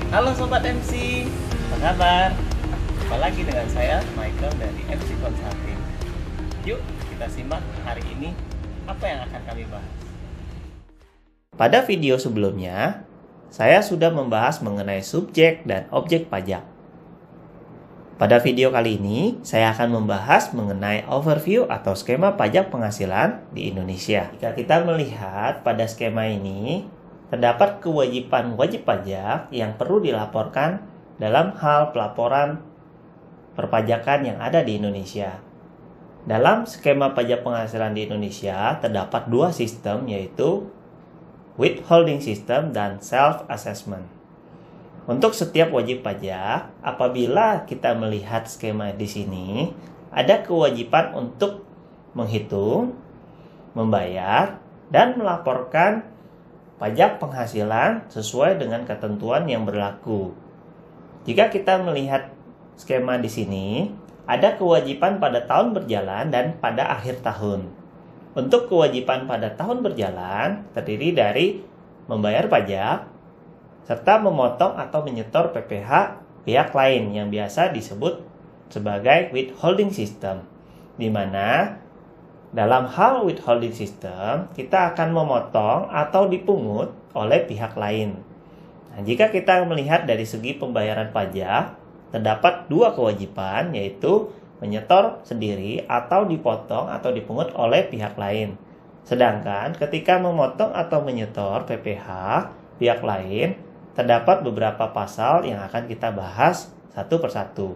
Halo Sobat MC, apa kabar? Jumpa lagi dengan saya, Michael dari MC Consulting. Yuk, kita simak hari ini apa yang akan kami bahas. Pada video sebelumnya, saya sudah membahas mengenai subjek dan objek pajak. Pada video kali ini, saya akan membahas mengenai overview atau skema pajak penghasilan di Indonesia. Jika kita melihat pada skema ini, terdapat kewajiban wajib pajak yang perlu dilaporkan dalam hal pelaporan perpajakan yang ada di Indonesia. Dalam skema pajak penghasilan di Indonesia, terdapat dua sistem, yaitu withholding system dan self-assessment. Untuk setiap wajib pajak, apabila kita melihat skema di sini, ada kewajiban untuk menghitung, membayar, dan melaporkan pajak penghasilan sesuai dengan ketentuan yang berlaku. Jika kita melihat skema di sini, ada kewajiban pada tahun berjalan dan pada akhir tahun. Untuk kewajiban pada tahun berjalan terdiri dari membayar pajak, serta memotong atau menyetor PPh pihak lain yang biasa disebut sebagai withholding system, di mana dalam hal withholding system kita akan memotong atau dipungut oleh pihak lain. Nah, jika kita melihat dari segi pembayaran pajak, terdapat dua kewajiban, yaitu menyetor sendiri atau dipotong atau dipungut oleh pihak lain. Sedangkan ketika memotong atau menyetor PPh pihak lain, terdapat beberapa pasal yang akan kita bahas satu persatu.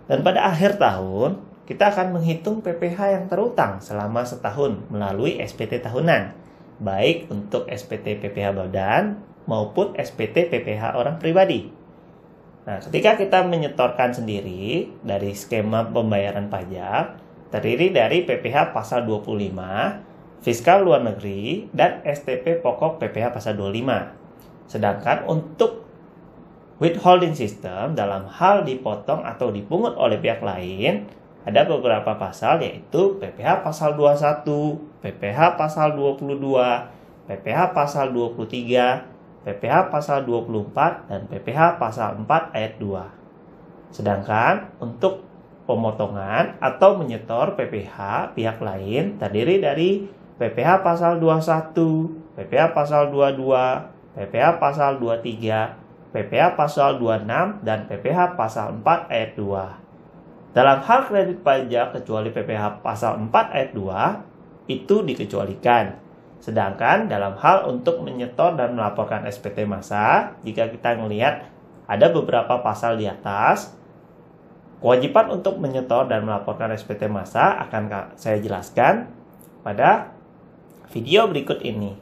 Dan pada akhir tahun, kita akan menghitung PPh yang terutang selama setahun melalui SPT tahunan, baik untuk SPT PPh badan maupun SPT PPh orang pribadi. Nah, ketika kita menyetorkan sendiri dari skema pembayaran pajak, terdiri dari PPh pasal 25, fiskal luar negeri, dan STP pokok PPh pasal 25. Sedangkan untuk withholding system dalam hal dipotong atau dipungut oleh pihak lain, ada beberapa pasal, yaitu PPh pasal 21, PPh pasal 22, PPh pasal 23, PPh pasal 24, dan PPh pasal 4 ayat 2. Sedangkan untuk pemotongan atau menyetor PPh pihak lain terdiri dari PPh pasal 21, PPh pasal 22, PPh pasal 23, PPh pasal 26, dan PPh pasal 4 ayat 2. Dalam hal kredit pajak kecuali PPh pasal 4 ayat 2 itu dikecualikan. Sedangkan dalam hal untuk menyetor dan melaporkan SPT massa, jika kita melihat ada beberapa pasal di atas, kewajiban untuk menyetor dan melaporkan SPT massa akan saya jelaskan pada video berikut ini.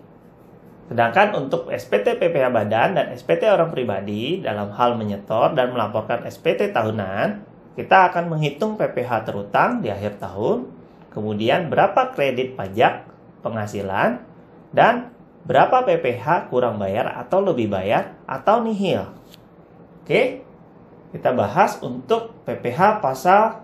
Sedangkan untuk SPT PPh badan dan SPT orang pribadi, dalam hal menyetor dan melaporkan SPT tahunan, kita akan menghitung PPh terutang di akhir tahun, kemudian berapa kredit pajak penghasilan, dan berapa PPh kurang bayar atau lebih bayar atau nihil. Oke, kita bahas untuk PPh pasal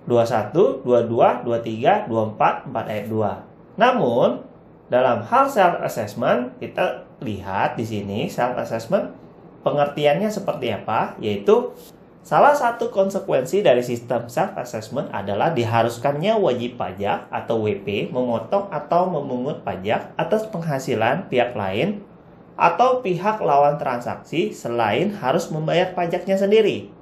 21, 22, 23, 24, 4 ayat 2. Namun, dalam hal self-assessment, kita lihat di sini self-assessment pengertiannya seperti apa, yaitu salah satu konsekuensi dari sistem self-assessment adalah diharuskannya wajib pajak atau WP memotong atau memungut pajak atas penghasilan pihak lain atau pihak lawan transaksi selain harus membayar pajaknya sendiri.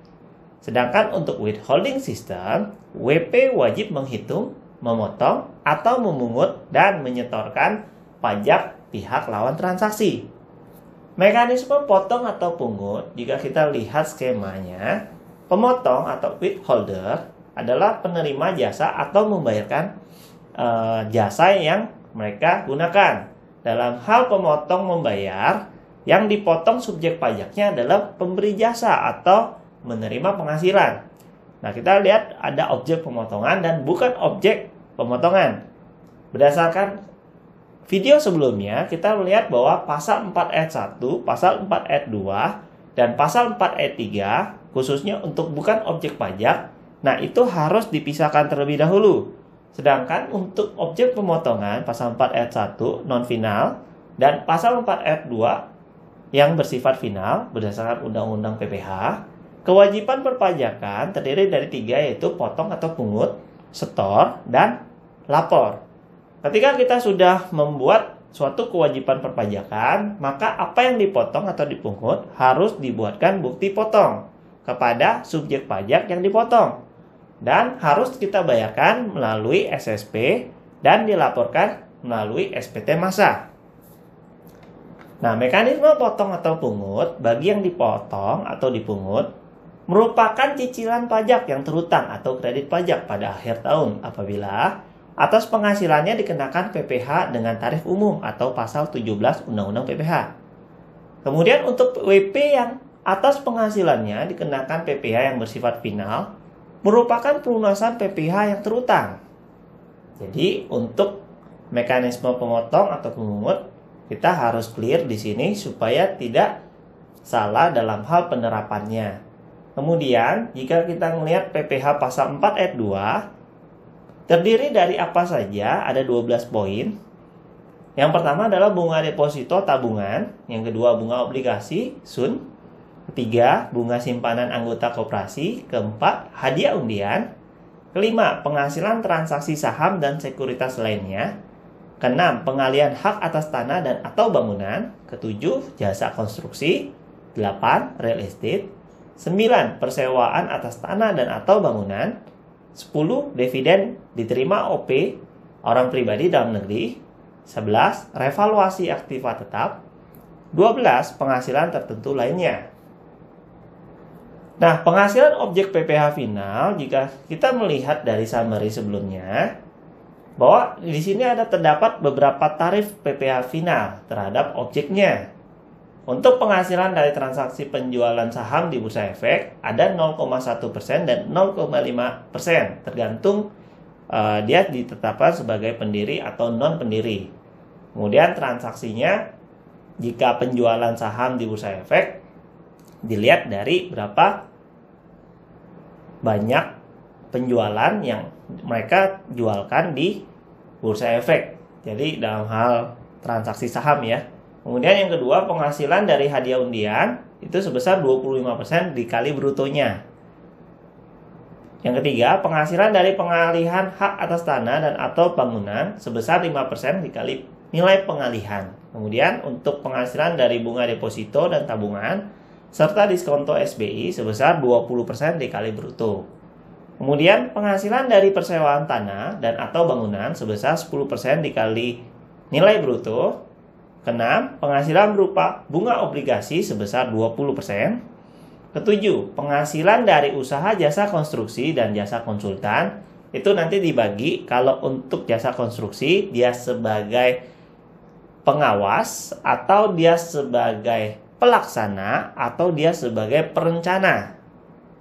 Sedangkan untuk withholding system, WP wajib menghitung, memotong, atau memungut dan menyetorkan pajak pihak lawan transaksi. Mekanisme potong atau pungut, jika kita lihat skemanya, pemotong atau withholder adalah penerima jasa atau membayarkan jasa yang mereka gunakan. Dalam hal pemotong membayar, yang dipotong subjek pajaknya adalah pemberi jasa atau menerima penghasilan. Nah, kita lihat ada objek pemotongan dan bukan objek pemotongan. Berdasarkan video sebelumnya, kita melihat bahwa pasal 4 ayat 1, pasal 4 ayat 2, dan pasal 4 ayat 3, khususnya untuk bukan objek pajak, nah itu harus dipisahkan terlebih dahulu. Sedangkan untuk objek pemotongan, pasal 4 ayat 1, non-final, dan pasal 4 ayat 2, yang bersifat final berdasarkan Undang-Undang PPh. Kewajiban perpajakan terdiri dari 3, yaitu potong atau pungut, setor, dan lapor. Ketika kita sudah membuat suatu kewajiban perpajakan, maka apa yang dipotong atau dipungut harus dibuatkan bukti potong kepada subjek pajak yang dipotong. Dan harus kita bayarkan melalui SSP dan dilaporkan melalui SPT Massa. Nah, mekanisme potong atau pungut bagi yang dipotong atau dipungut merupakan cicilan pajak yang terhutang atau kredit pajak pada akhir tahun apabila atas penghasilannya dikenakan PPh dengan tarif umum atau pasal 17 Undang-Undang PPh. Kemudian untuk WP yang atas penghasilannya dikenakan PPh yang bersifat final merupakan pelunasan PPh yang terhutang. Jadi untuk mekanisme pemotong atau pemungut kita harus clear di sini supaya tidak salah dalam hal penerapannya. Kemudian jika kita melihat PPh pasal 4 ayat 2 terdiri dari apa saja, ada 12 poin. Yang pertama adalah bunga deposito tabungan, yang kedua bunga obligasi SUN, ketiga bunga simpanan anggota koperasi, keempat hadiah undian, kelima penghasilan transaksi saham dan sekuritas lainnya, keenam pengalihan hak atas tanah dan atau bangunan, ketujuh jasa konstruksi, 8 real estate, 9 persewaan atas tanah dan atau bangunan, 10 dividen diterima OP orang pribadi dalam negeri, 11 revaluasi aktiva tetap, 12 penghasilan tertentu lainnya. Nah, penghasilan objek PPh final jika kita melihat dari summary sebelumnya bahwa di sini ada terdapat beberapa tarif PPh final terhadap objeknya. Untuk penghasilan dari transaksi penjualan saham di Bursa Efek ada 0,1% dan 0,5% tergantung dia ditetapkan sebagai pendiri atau non pendiri. Kemudian transaksinya jika penjualan saham di Bursa Efek dilihat dari berapa banyak penjualan yang mereka jualkan di Bursa Efek. Jadi dalam hal transaksi saham ya. Kemudian yang kedua, penghasilan dari hadiah undian itu sebesar 25% dikali brutonya. Yang ketiga, penghasilan dari pengalihan hak atas tanah dan atau bangunan sebesar 5% dikali nilai pengalihan. Kemudian untuk penghasilan dari bunga deposito dan tabungan serta diskonto SBI sebesar 20% dikali bruto. Kemudian penghasilan dari persewaan tanah dan atau bangunan sebesar 10% dikali nilai bruto. Keenam, penghasilan berupa bunga obligasi sebesar 20%. Ketujuh, penghasilan dari usaha jasa konstruksi dan jasa konsultan itu nanti dibagi. Kalau untuk jasa konstruksi dia sebagai pengawas atau dia sebagai pelaksana atau dia sebagai perencana.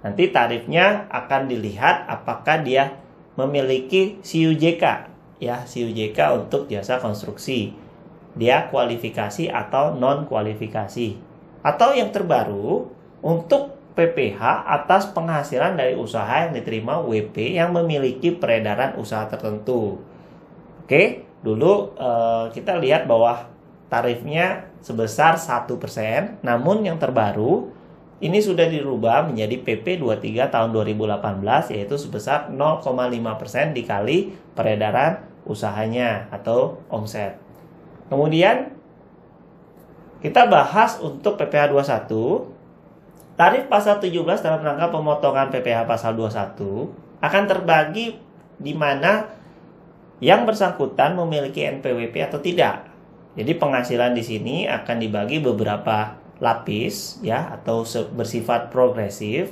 Nanti tarifnya akan dilihat apakah dia memiliki CUJK ya, CUJK untuk jasa konstruksi. Dia kualifikasi atau non kualifikasi. Atau yang terbaru untuk PPh atas penghasilan dari usaha yang diterima WP yang memiliki peredaran usaha tertentu. Oke, dulu kita lihat bahwa tarifnya sebesar 1%, namun yang terbaru ini sudah dirubah menjadi PP 23 tahun 2018 yaitu sebesar 0,5% dikali peredaran usahanya atau omset. Kemudian kita bahas untuk PPh 21. Tarif pasal 17 dalam rangka pemotongan PPh pasal 21 akan terbagi di mana yang bersangkutan memiliki NPWP atau tidak. Jadi penghasilan di sini akan dibagi beberapa lapis ya atau bersifat progresif.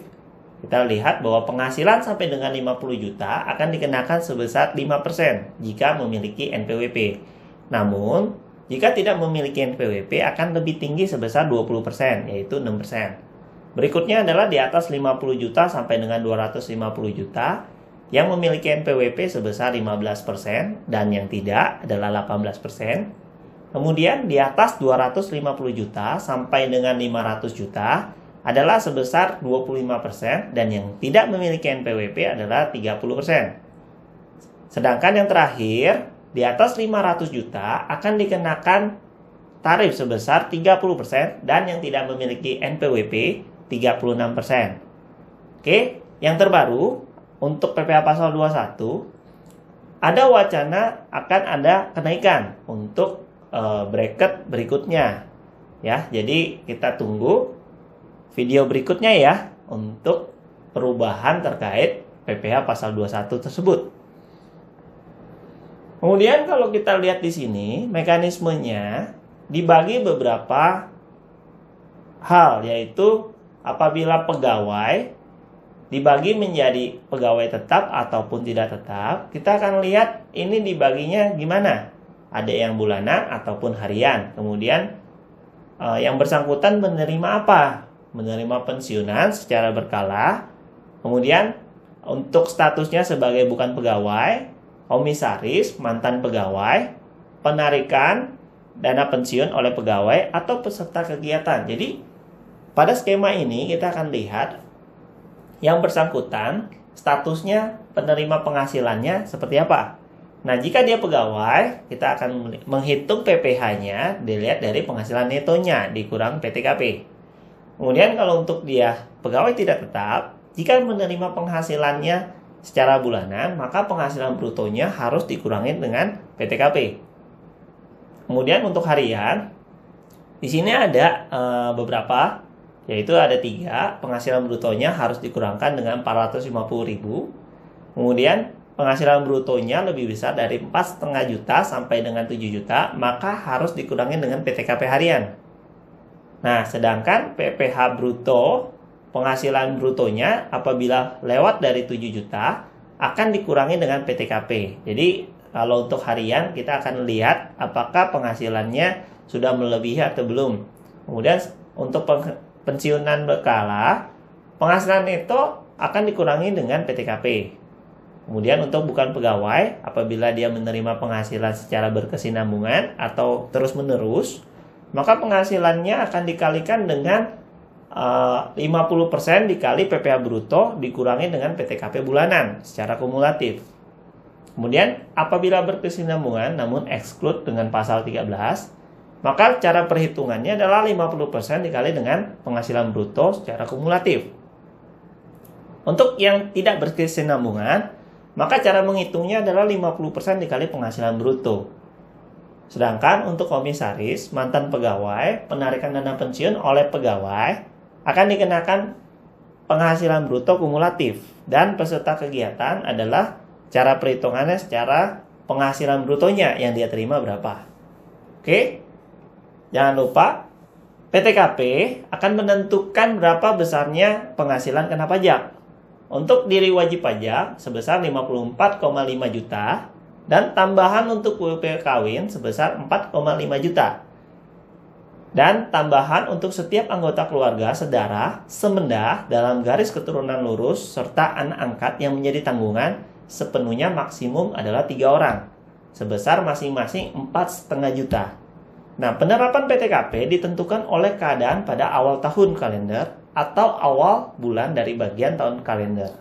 Kita lihat bahwa penghasilan sampai dengan 50 juta akan dikenakan sebesar 5% jika memiliki NPWP. Namun jika tidak memiliki NPWP akan lebih tinggi sebesar 20%, yaitu 6%. Berikutnya adalah di atas 50 juta sampai dengan 250 juta yang memiliki NPWP sebesar 15% dan yang tidak adalah 18%. Kemudian di atas 250 juta sampai dengan 500 juta adalah sebesar 25% dan yang tidak memiliki NPWP adalah 30%. Sedangkan yang terakhir di atas 500 juta akan dikenakan tarif sebesar 30% dan yang tidak memiliki NPWP 36%. Oke, yang terbaru untuk PPh pasal 21 ada wacana akan ada kenaikan untuk bracket berikutnya. Ya, jadi kita tunggu video berikutnya ya untuk perubahan terkait PPh pasal 21 tersebut. Kemudian kalau kita lihat di sini, mekanismenya dibagi beberapa hal, yaitu apabila pegawai dibagi menjadi pegawai tetap ataupun tidak tetap, kita akan lihat ini dibaginya gimana. Ada yang bulanan ataupun harian. Kemudian yang bersangkutan menerima apa? Menerima pensiunan secara berkala. Kemudian untuk statusnya sebagai bukan pegawai, komisaris, mantan pegawai, penarikan dana pensiun oleh pegawai atau peserta kegiatan. Jadi pada skema ini kita akan lihat yang bersangkutan statusnya penerima penghasilannya seperti apa. Nah, jika dia pegawai, kita akan menghitung PPh-nya dilihat dari penghasilan netonya dikurang PTKP. Kemudian kalau untuk dia pegawai tidak tetap, jika menerima penghasilannya secara bulanan, maka penghasilan brutonya harus dikurangi dengan PTKP. Kemudian untuk harian, di sini ada beberapa, yaitu ada 3. Penghasilan brutonya harus dikurangkan dengan 450.000. Kemudian penghasilan brutonya lebih besar dari 4,5 juta sampai dengan 7 juta, maka harus dikurangi dengan PTKP harian. Nah, sedangkan PPh bruto, penghasilan brutonya apabila lewat dari 7 juta akan dikurangi dengan PTKP. Jadi kalau untuk harian kita akan lihat apakah penghasilannya sudah melebihi atau belum. Kemudian untuk pensiunan berkala, penghasilan neto akan dikurangi dengan PTKP. Kemudian untuk bukan pegawai, apabila dia menerima penghasilan secara berkesinambungan atau terus menerus, maka penghasilannya akan dikalikan dengan 50% dikali PPh bruto dikurangi dengan PTKP bulanan secara kumulatif. Kemudian apabila berkesinambungan namun exclude dengan pasal 13, maka cara perhitungannya adalah 50% dikali dengan penghasilan bruto secara kumulatif. Untuk yang tidak berkesinambungan, maka cara menghitungnya adalah 50% dikali penghasilan bruto. Sedangkan untuk komisaris, mantan pegawai, penarikan dana pensiun oleh pegawai akan dikenakan penghasilan bruto kumulatif, dan peserta kegiatan adalah cara perhitungannya secara penghasilan brutonya yang dia terima berapa. Oke, jangan lupa PTKP akan menentukan berapa besarnya penghasilan kena pajak. Untuk diri wajib pajak sebesar 54,5 juta dan tambahan untuk WP kawin sebesar 4,5 juta. Dan tambahan untuk setiap anggota keluarga, sedara, semenda dalam garis keturunan lurus, serta anak angkat yang menjadi tanggungan sepenuhnya maksimum adalah 3 orang, sebesar masing-masing 4,5 juta. Nah, penerapan PTKP ditentukan oleh keadaan pada awal tahun kalender atau awal bulan dari bagian tahun kalender.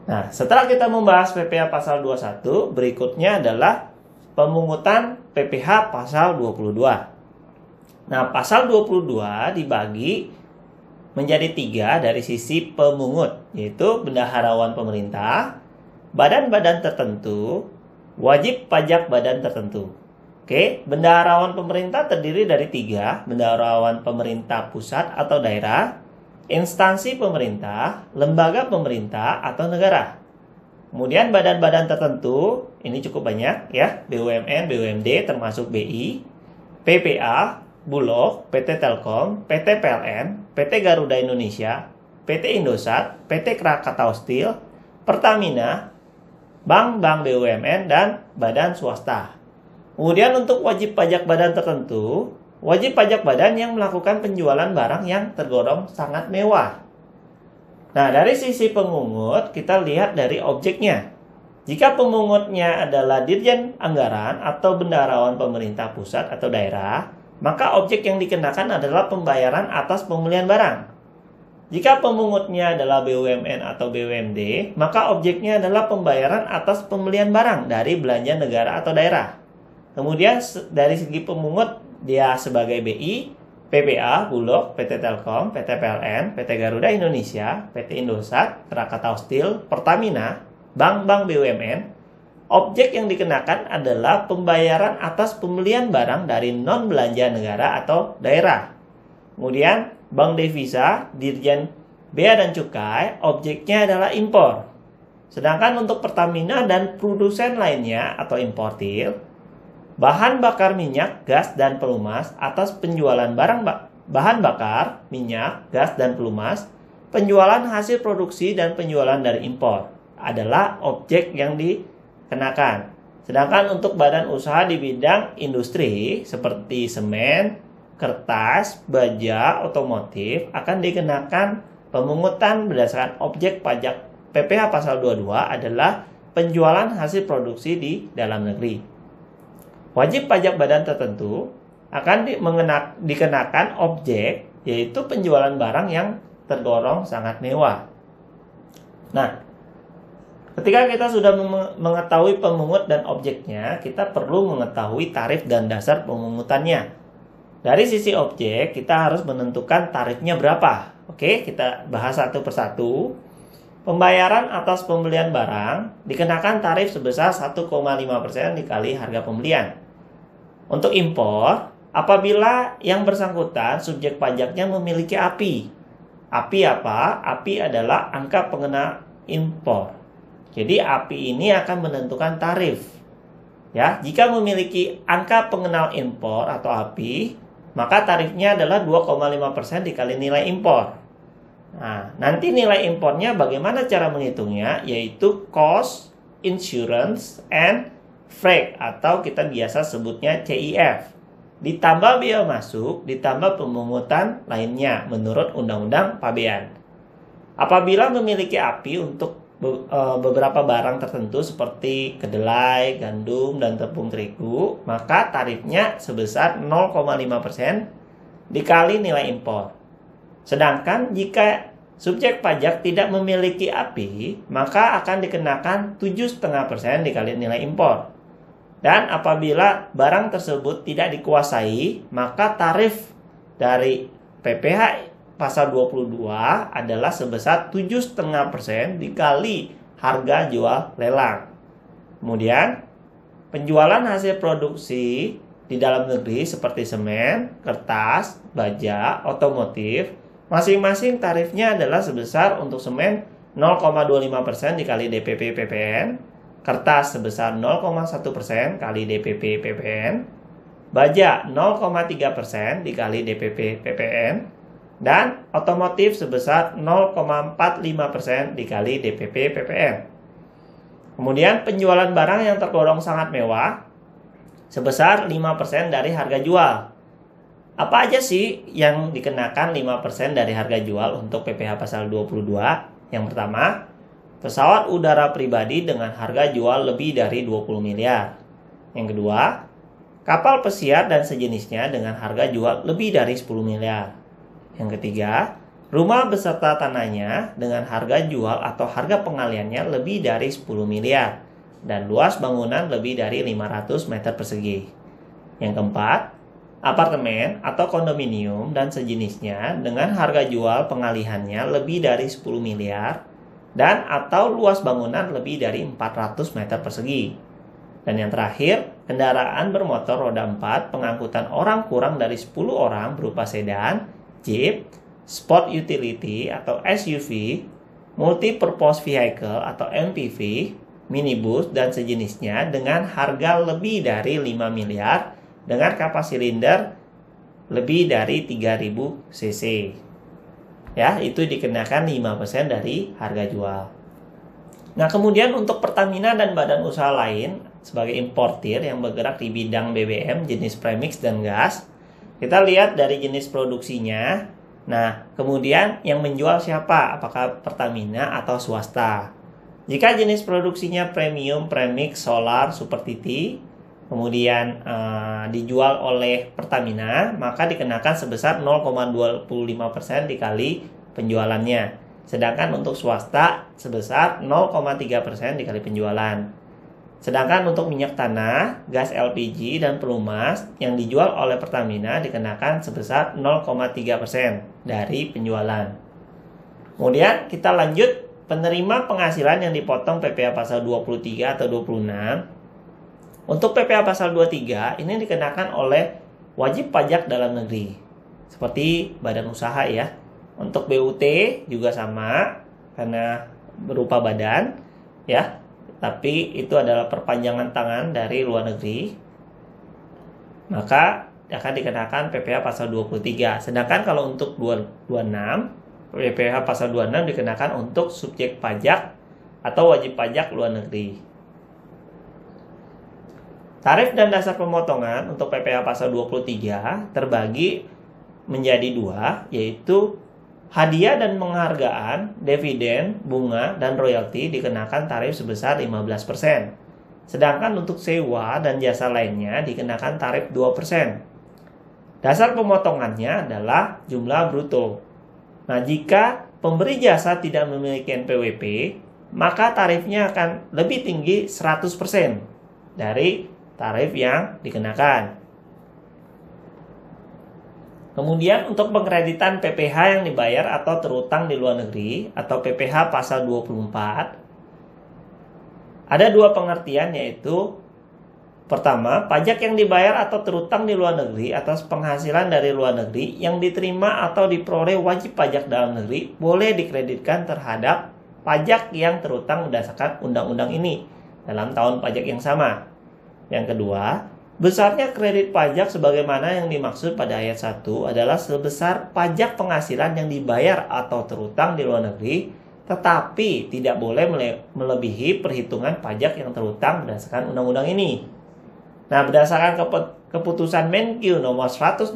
Nah, setelah kita membahas PPh pasal 21, berikutnya adalah pemungutan PPh pasal 22. Nah, pasal 22 dibagi menjadi 3 dari sisi pemungut, yaitu bendaharawan pemerintah, badan-badan tertentu, wajib pajak badan tertentu. Oke, bendaharawan pemerintah terdiri dari 3, bendaharawan pemerintah pusat atau daerah, instansi pemerintah, lembaga pemerintah atau negara. Kemudian badan-badan tertentu, ini cukup banyak ya, BUMN, BUMD termasuk BI, PPA, Bulog, PT Telkom, PT PLN, PT Garuda Indonesia, PT Indosat, PT Krakatau Steel, Pertamina, bank-bank BUMN, dan badan swasta. Kemudian untuk wajib pajak badan tertentu, wajib pajak badan yang melakukan penjualan barang yang tergolong sangat mewah. Nah, dari sisi pemungut, kita lihat dari objeknya. Jika pemungutnya adalah Dirjen Anggaran atau bendaharawan pemerintah pusat atau daerah, maka objek yang dikenakan adalah pembayaran atas pembelian barang. Jika pemungutnya adalah BUMN atau BUMD, maka objeknya adalah pembayaran atas pembelian barang dari belanja negara atau daerah. Kemudian dari segi pemungut dia sebagai BI, PPA, Bulog, PT Telkom, PT PLN, PT Garuda Indonesia, PT Indosat, Krakatau Steel, Pertamina, bank-bank BUMN, objek yang dikenakan adalah pembayaran atas pembelian barang dari non-belanja negara atau daerah. Kemudian, Bank Devisa, Dirjen Bea dan Cukai, objeknya adalah impor. Sedangkan untuk Pertamina dan produsen lainnya atau importir, bahan bakar minyak, gas, dan pelumas atas penjualan bahan bakar, minyak, gas, dan pelumas, penjualan hasil produksi dan penjualan dari impor adalah objek yang dikenakan. Sedangkan untuk badan usaha di bidang industri seperti semen, kertas, baja, otomotif akan dikenakan pemungutan berdasarkan objek pajak PPh pasal 22 adalah penjualan hasil produksi di dalam negeri. Wajib pajak badan tertentu akan dikenakan objek, yaitu penjualan barang yang tergolong sangat mewah. Nah, ketika kita sudah mengetahui pemungut dan objeknya, kita perlu mengetahui tarif dan dasar pemungutannya. Dari sisi objek, kita harus menentukan tarifnya berapa. Oke, kita bahas satu persatu. Pembayaran atas pembelian barang dikenakan tarif sebesar 1,5% dikali harga pembelian. Untuk impor, apabila yang bersangkutan subjek pajaknya memiliki API. API apa? API adalah angka pengenal impor. Jadi API ini akan menentukan tarif. Ya, jika memiliki angka pengenal impor atau API, maka tarifnya adalah 2,5% dikali nilai impor. Nah, nanti nilai impornya bagaimana cara menghitungnya? Yaitu cost, insurance, and freight atau kita biasa sebutnya CIF. Ditambah biaya masuk, ditambah pemungutan lainnya menurut Undang-Undang Pabean. Apabila memiliki API untuk beberapa barang tertentu seperti kedelai, gandum, dan tepung terigu, maka tarifnya sebesar 0,5% dikali nilai impor. Sedangkan jika subjek pajak tidak memiliki API, maka akan dikenakan 7,5% dikali nilai impor. Dan apabila barang tersebut tidak dikuasai, maka tarif dari PPh pasal 22 adalah sebesar 7,5% dikali harga jual lelang. Kemudian, penjualan hasil produksi di dalam negeri seperti semen, kertas, baja, otomotif, masing-masing tarifnya adalah sebesar untuk semen 0,25% dikali DPP PPN, kertas sebesar 0,1% kali DPP PPN, baja 0,3% dikali DPP PPN, dan otomotif sebesar 0,45% dikali DPP PPN. Kemudian penjualan barang yang tergolong sangat mewah sebesar 5% dari harga jual. Apa aja sih yang dikenakan 5% dari harga jual untuk PPh pasal 22? Yang pertama, pesawat udara pribadi dengan harga jual lebih dari 20 miliar. Yang kedua, kapal pesiar dan sejenisnya dengan harga jual lebih dari 10 miliar. Yang ketiga, rumah beserta tanahnya dengan harga jual atau harga pengaliannya lebih dari 10 miliar. Dan luas bangunan lebih dari 500 meter persegi. Yang keempat, apartemen atau kondominium dan sejenisnya dengan harga jual pengalihannya lebih dari 10 miliar dan atau luas bangunan lebih dari 400 meter persegi. Dan yang terakhir, kendaraan bermotor roda 4 pengangkutan orang kurang dari 10 orang berupa sedan, jeep, sport utility atau SUV, multi-purpose vehicle atau MPV, minibus dan sejenisnya dengan harga lebih dari 5 miliar dengan kapasitas silinder lebih dari 3000 cc. Ya, itu dikenakan 5% dari harga jual. Nah, kemudian untuk Pertamina dan badan usaha lain sebagai importir yang bergerak di bidang BBM jenis premix dan gas, kita lihat dari jenis produksinya. Nah, kemudian yang menjual siapa? Apakah Pertamina atau swasta? Jika jenis produksinya premium, premix, solar, super titi, kemudian dijual oleh Pertamina, maka dikenakan sebesar 0,25% dikali penjualannya. Sedangkan untuk swasta sebesar 0,3% dikali penjualan. Sedangkan untuk minyak tanah, gas LPG, dan pelumas yang dijual oleh Pertamina dikenakan sebesar 0,3% dari penjualan. Kemudian kita lanjut, penerima penghasilan yang dipotong PPh pasal 23 atau 26. Untuk PPh pasal 23 ini dikenakan oleh wajib pajak dalam negeri, seperti badan usaha ya. Untuk BUT juga sama, karena berupa badan ya. Tapi itu adalah perpanjangan tangan dari luar negeri, maka akan dikenakan PPh pasal 23. Sedangkan kalau untuk 26, PPh pasal 26 dikenakan untuk subjek pajak atau wajib pajak luar negeri. Tarif dan dasar pemotongan untuk PPh pasal 23 terbagi menjadi dua, yaitu hadiah dan penghargaan, dividen, bunga, dan royalti dikenakan tarif sebesar 15%. Sedangkan untuk sewa dan jasa lainnya dikenakan tarif 2%. Dasar pemotongannya adalah jumlah bruto. Nah, jika pemberi jasa tidak memiliki NPWP, maka tarifnya akan lebih tinggi 100% dari tarif yang dikenakan. Kemudian untuk pengkreditan PPh yang dibayar atau terutang di luar negeri atau PPh pasal 24, ada dua pengertian, yaitu pertama, pajak yang dibayar atau terutang di luar negeri atas penghasilan dari luar negeri yang diterima atau diperoleh wajib pajak dalam negeri boleh dikreditkan terhadap pajak yang terutang berdasarkan undang-undang ini dalam tahun pajak yang sama. Yang kedua, besarnya kredit pajak sebagaimana yang dimaksud pada ayat 1 adalah sebesar pajak penghasilan yang dibayar atau terutang di luar negeri, tetapi tidak boleh melebihi perhitungan pajak yang terutang berdasarkan undang-undang ini. Nah, berdasarkan keputusan Menkyu nomor 164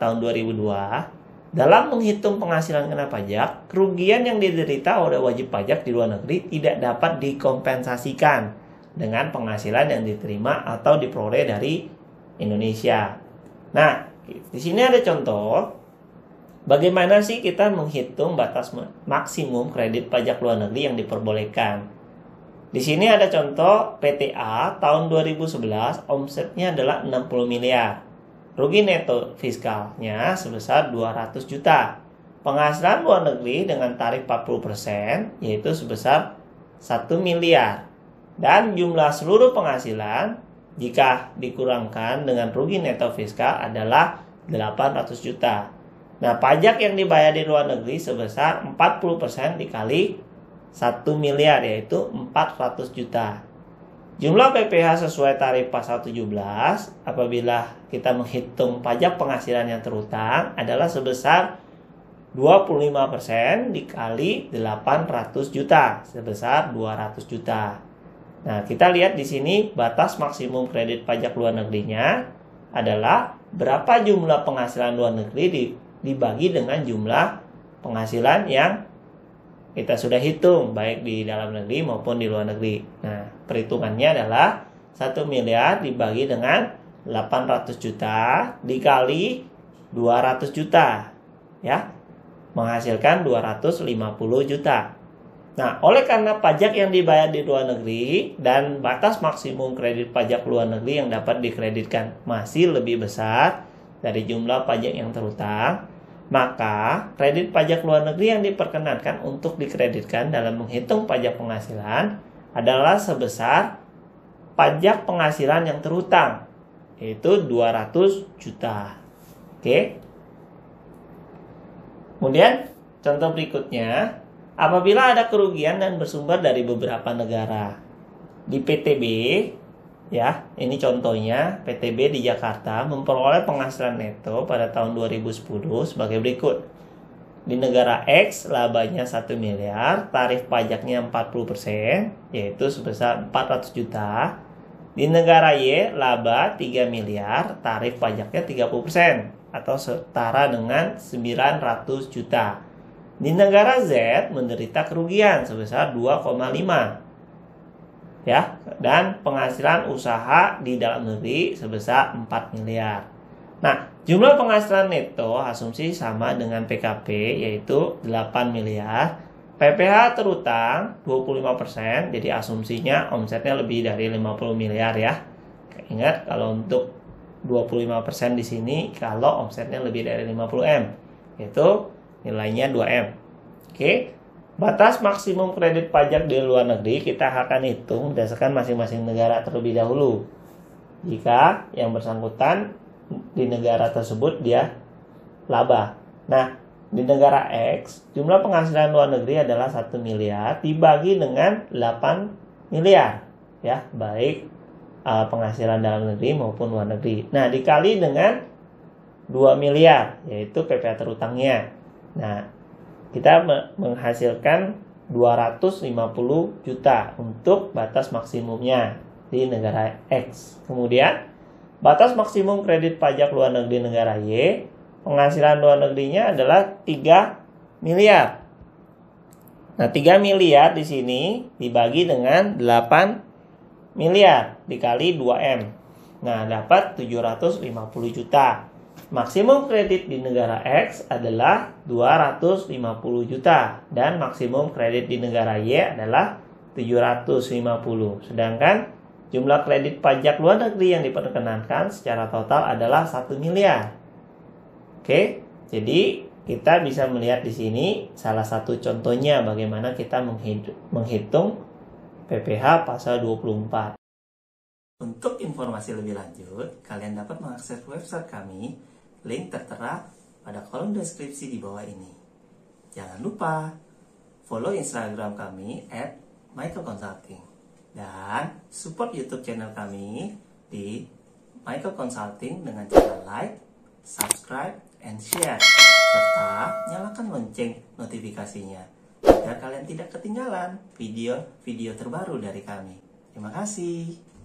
tahun 2002, dalam menghitung penghasilan kena pajak, kerugian yang diderita oleh wajib pajak di luar negeri tidak dapat dikompensasikan dengan penghasilan yang diterima atau diperoleh dari Indonesia. Nah, di sini ada contoh bagaimana sih kita menghitung batas maksimum kredit pajak luar negeri yang diperbolehkan. Di sini ada contoh PTA tahun 2011, omsetnya adalah 60 miliar. Rugi neto fiskalnya sebesar 200 juta. Penghasilan luar negeri dengan tarif 40% yaitu sebesar 1 miliar. Dan jumlah seluruh penghasilan jika dikurangkan dengan rugi neto fiskal adalah 800 juta. Nah, pajak yang dibayar di luar negeri sebesar 40% dikali 1 miliar, yaitu 400 juta. Jumlah PPh sesuai tarif pasal 17 apabila kita menghitung pajak penghasilan yang terutang adalah sebesar 25% dikali 800 juta, sebesar 200 juta. Nah, kita lihat di sini batas maksimum kredit pajak luar negerinya adalah berapa jumlah penghasilan luar negeri dibagi dengan jumlah penghasilan yang kita sudah hitung baik di dalam negeri maupun di luar negeri. Nah, perhitungannya adalah 1 miliar dibagi dengan 800 juta dikali 200 juta, ya, menghasilkan 250 juta. Nah, oleh karena pajak yang dibayar di luar negeri dan batas maksimum kredit pajak luar negeri yang dapat dikreditkan masih lebih besar dari jumlah pajak yang terutang, maka kredit pajak luar negeri yang diperkenankan untuk dikreditkan dalam menghitung pajak penghasilan adalah sebesar pajak penghasilan yang terutang, yaitu 200 juta. Oke. Kemudian, contoh berikutnya, apabila ada kerugian dan bersumber dari beberapa negara. Di PTB, ya, ini contohnya, PTB di Jakarta memperoleh penghasilan neto pada tahun 2010 sebagai berikut. Di negara X, labanya 1 miliar, tarif pajaknya 40%, yaitu sebesar 400 juta. Di negara Y, laba 3 miliar, tarif pajaknya 30%, atau setara dengan 900 juta. Di negara Z menderita kerugian sebesar 2,5, ya, dan penghasilan usaha di dalam negeri sebesar 4 miliar. Nah, jumlah penghasilan neto asumsi sama dengan PKP, yaitu 8 miliar. PPH terutang 25%, jadi asumsinya omsetnya lebih dari 50 miliar ya. Ingat kalau untuk 25% di sini kalau omsetnya lebih dari 50M, yaitu nilainya 2M. Oke. Batas maksimum kredit pajak di luar negeri kita akan hitung berdasarkan masing-masing negara terlebih dahulu. Jika yang bersangkutan di negara tersebut dia laba. Nah, di negara X, jumlah penghasilan luar negeri adalah 1 miliar dibagi dengan 8 miliar. Ya, baik penghasilan dalam negeri maupun luar negeri. Nah, dikali dengan 2 miliar, yaitu PPH terutangnya. Nah, kita menghasilkan 250 juta untuk batas maksimumnya di negara X. Kemudian, batas maksimum kredit pajak luar negeri negara Y, penghasilan luar negerinya adalah 3 miliar. Nah, 3 miliar di sini dibagi dengan 8 miliar dikali 2M. Nah, dapat 750 juta. Maksimum kredit di negara X adalah 250 juta dan maksimum kredit di negara Y adalah 750. Sedangkan jumlah kredit pajak luar negeri yang diperkenankan secara total adalah 1 miliar. Oke, jadi kita bisa melihat di sini salah satu contohnya bagaimana kita menghitung PPH pasal 24. Untuk informasi lebih lanjut, kalian dapat mengakses website kami. Link tertera pada kolom deskripsi di bawah ini. Jangan lupa follow Instagram kami @michaelconsulting dan support YouTube channel kami di Michael Consulting dengan cara like, subscribe, and share, serta nyalakan lonceng notifikasinya agar kalian tidak ketinggalan video-video terbaru dari kami. Terima kasih.